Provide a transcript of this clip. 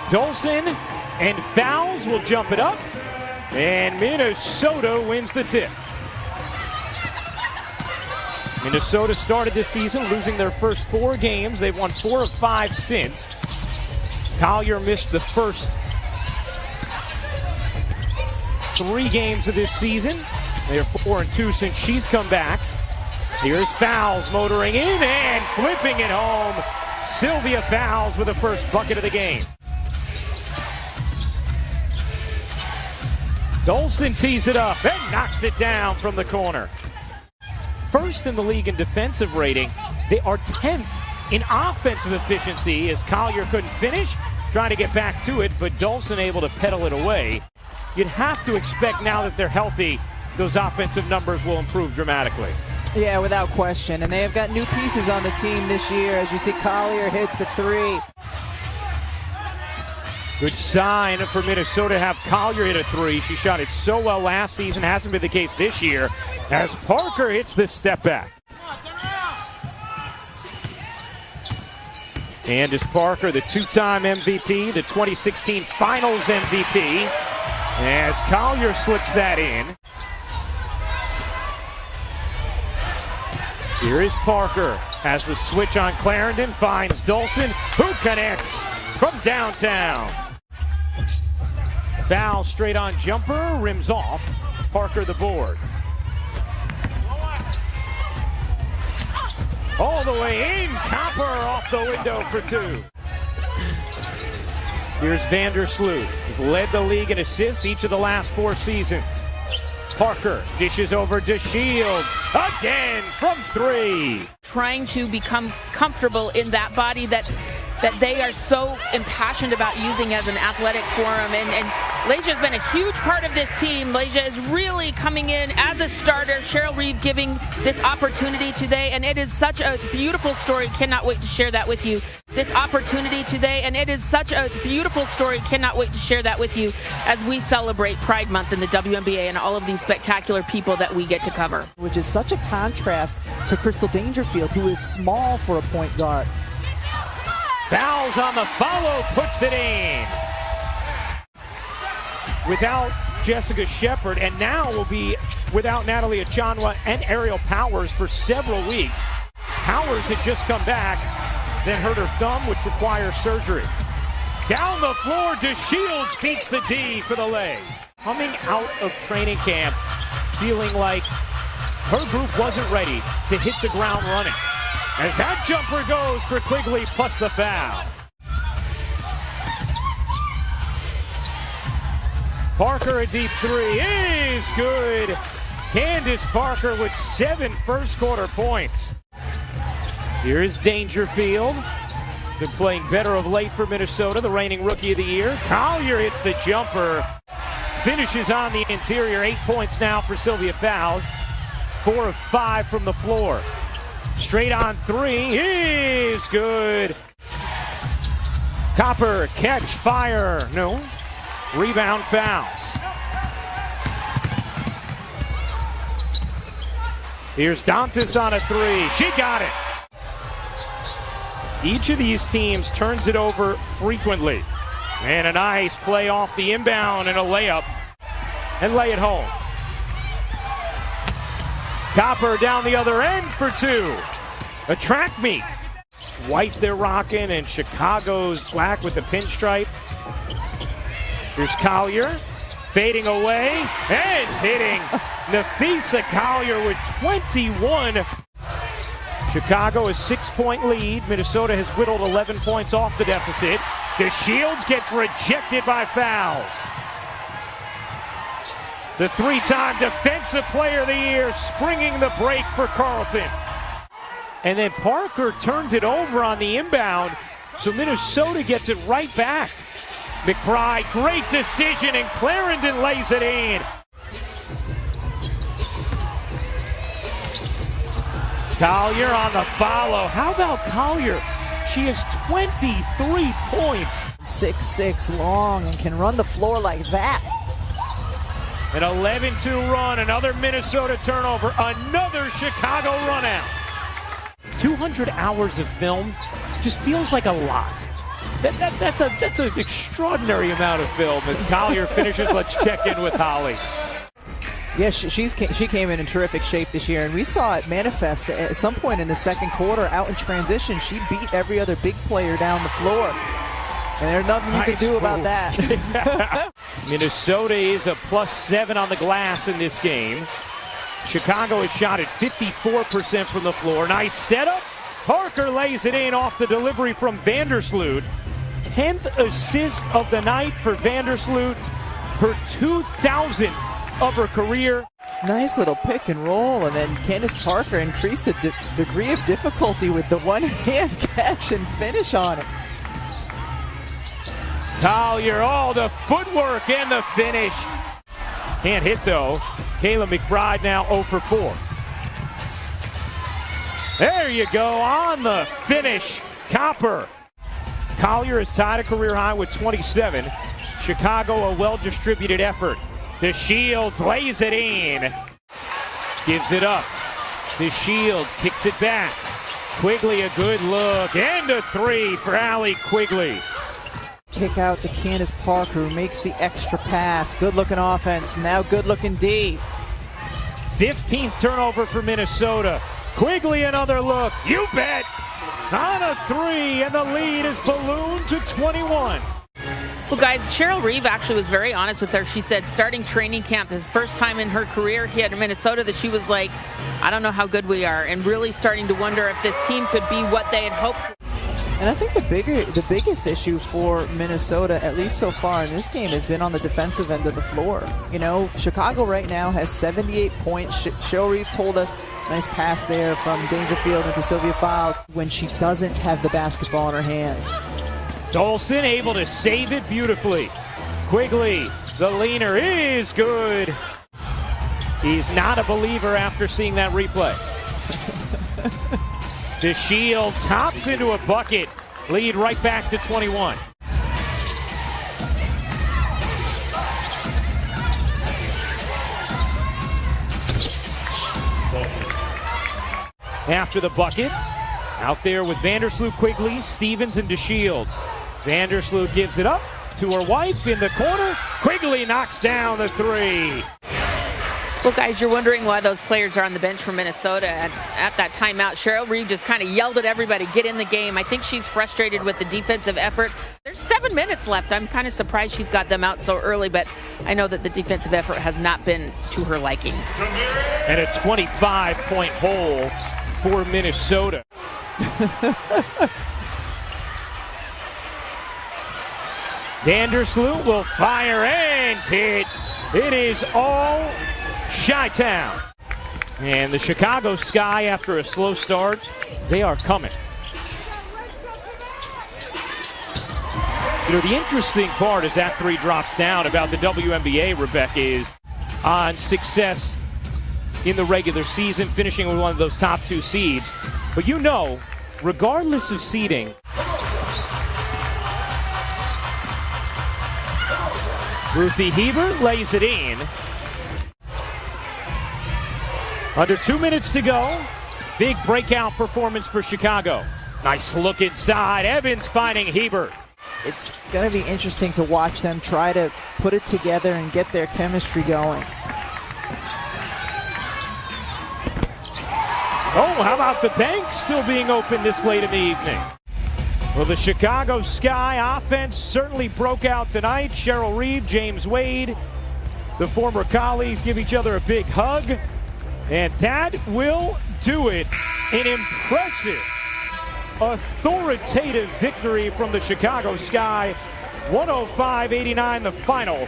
Dolson and Fouls will jump it up, and Minnesota wins the tip. Minnesota started this season losing their first 4 games. They've won 4 of 5 since. Collier missed the first 3 games of this season. They are 4-2 since she's come back. Here's Fouls motoring in and flipping it home. Sylvia Fouls with the first bucket of the game. Dolson tees it up and knocks it down from the corner. First in the league in defensive rating. They are 10th in offensive efficiency as Collier couldn't finish, trying to get back to it, but Dolson able to pedal it away. You'd have to expect now that they're healthy, those offensive numbers will improve dramatically. Yeah, without question. And they have got new pieces on the team this year. As you see, Collier hit the 3. Good sign for Minnesota to have Collier hit a 3. She shot it so well last season. Hasn't been the case this year as Parker hits the step back. Candace Parker, the 2-time MVP, the 2016 Finals MVP, as Collier slips that in. Here is Parker, has the switch on Clarendon, finds Dolson, who connects from downtown. Foul straight on jumper, rims off. Parker the board. All the way in, Copper off the window for 2. Here's Vandersloot, has led the league in assists each of the last 4 seasons. Parker dishes over to Shields, again from 3. Trying to become comfortable in that body that they are so impassioned about using as an athletic forum. And Leja has been a huge part of this team. Leja is really coming in as a starter. Cheryl Reeve giving this opportunity today, and it is such a beautiful story. Cannot wait to share that with you. This opportunity today, and it is such a beautiful story. Cannot wait to share that with you as we celebrate Pride Month in the WNBA and all of these spectacular people that we get to cover. Which is such a contrast to Crystal Dangerfield, who is small for a point guard. Fouls on the follow, puts it in. Without Jessica Shepard, and now will be without Natalie Achanwa and Ariel Powers for several weeks. Powers had just come back, then hurt her thumb, which requires surgery. Down the floor, DeShields beats the D for the leg. Coming out of training camp, feeling like her group wasn't ready to hit the ground running. As that jumper goes for Quigley plus the foul. Parker, a deep 3 is good. Candace Parker with 7 first-quarter points. Here is Dangerfield. Been playing better of late for Minnesota, the reigning Rookie of the Year. Collier hits the jumper. Finishes on the interior. 8 points now for Sylvia Fouls. 4 of 5 from the floor. Straight on 3 is good. Copper, catch, fire. No. Rebound, Fouls. Here's Dantas on a 3. She got it. Each of these teams turns it over frequently. And a nice play off the inbound and a layup. And lay it home. Copper down the other end for 2. A track meet. White they're rocking and Chicago's black with the pinstripe. Here's Collier fading away and hitting Nafisa Collier with 21. Chicago is 6-point lead. Minnesota has whittled 11 points off the deficit. DeShields gets rejected by Fouls. The 3-time Defensive Player of the Year springing the break for Carleton. And then Parker turns it over on the inbound, so Minnesota gets it right back. McBride, great decision, and Clarendon lays it in. Collier on the follow. How about Collier? She has 23 points. 6'6" long and can run the floor like that. An 11-2 run, another Minnesota turnover, another Chicago run out. 200 hours of film just feels like a lot. That's an extraordinary amount of film. As Collier finishes, let's check in with Holly. Yeah, she came in terrific shape this year, and we saw it manifest at some point in the second quarter. Out in transition, she beat every other big player down the floor, and there's nothing you can do about that. Minnesota is a +7 on the glass in this game. Chicago has shot at 54% from the floor. Nice setup. Parker lays it in off the delivery from Vandersloot. 10th assist of the night for Vandersloot. Her 2,000th of her career. Nice little pick and roll, and then Candace Parker increased the degree of difficulty with the one-hand catch and finish on it. Collier, all the footwork and the finish. Can't hit though. Kayla McBride now 0 for 4. There you go on the finish. Copper. Collier is tied a career high with 27. Chicago, a well-distributed effort. The Shields lays it in. Gives it up. The Shields kicks it back. Quigley, a good look. And a 3 for Allie Quigley. Kick out to Candace Parker, who makes the extra pass. Good-looking offense. Now good-looking D. 15th turnover for Minnesota. Quigley, another look. You bet. On a 3, and the lead is ballooned to 21. Well, guys, Cheryl Reeve actually was very honest with her. She said starting training camp, this first time in her career here in Minnesota, that she was like, I don't know how good we are, and really starting to wonder if this team could be what they had hoped. And I think the biggest issue for Minnesota, at least so far in this game, has been on the defensive end of the floor. You know, Chicago right now has 78 points. Cheryl Reeve told us, nice pass there from Dangerfield into Sylvia Files when she doesn't have the basketball in her hands. Dolson able to save it beautifully. Quigley, the leaner, is good. He's not a believer after seeing that replay. The Shields hops into a bucket. Lead right back to 21. After the bucket, out there with Vandersloot, Quigley, Stevens, and DeShields. Vandersloot gives it up to her wife in the corner. Quigley knocks down the 3. Well, guys, you're wondering why those players are on the bench for Minnesota. At that timeout, Cheryl Reeve just kind of yelled at everybody, get in the game. I think she's frustrated with the defensive effort. There's 7 minutes left. I'm kind of surprised she's got them out so early, but I know that the defensive effort has not been to her liking. And a 25-point hole for Minnesota. Vandersloot will fire and hit. It is all Chi-Town. And the Chicago Sky, after a slow start, they are coming. You know, the interesting part as that 3 drops down about the WNBA, Rebecca, is on success in the regular season, finishing with one of those top 2 seeds. But you know, regardless of seeding, Ruthie Hebert lays it in. Under 2 minutes to go. Big breakout performance for Chicago. Nice look inside. Evans finding Hebert. It's going to be interesting to watch them try to put it together and get their chemistry going. Oh, how about the bank still being open this late in the evening? Well, the Chicago Sky offense certainly broke out tonight. Cheryl Reeve, James Wade, the former colleagues give each other a big hug. And that will do it. An impressive, authoritative victory from the Chicago Sky. 105-89 the final.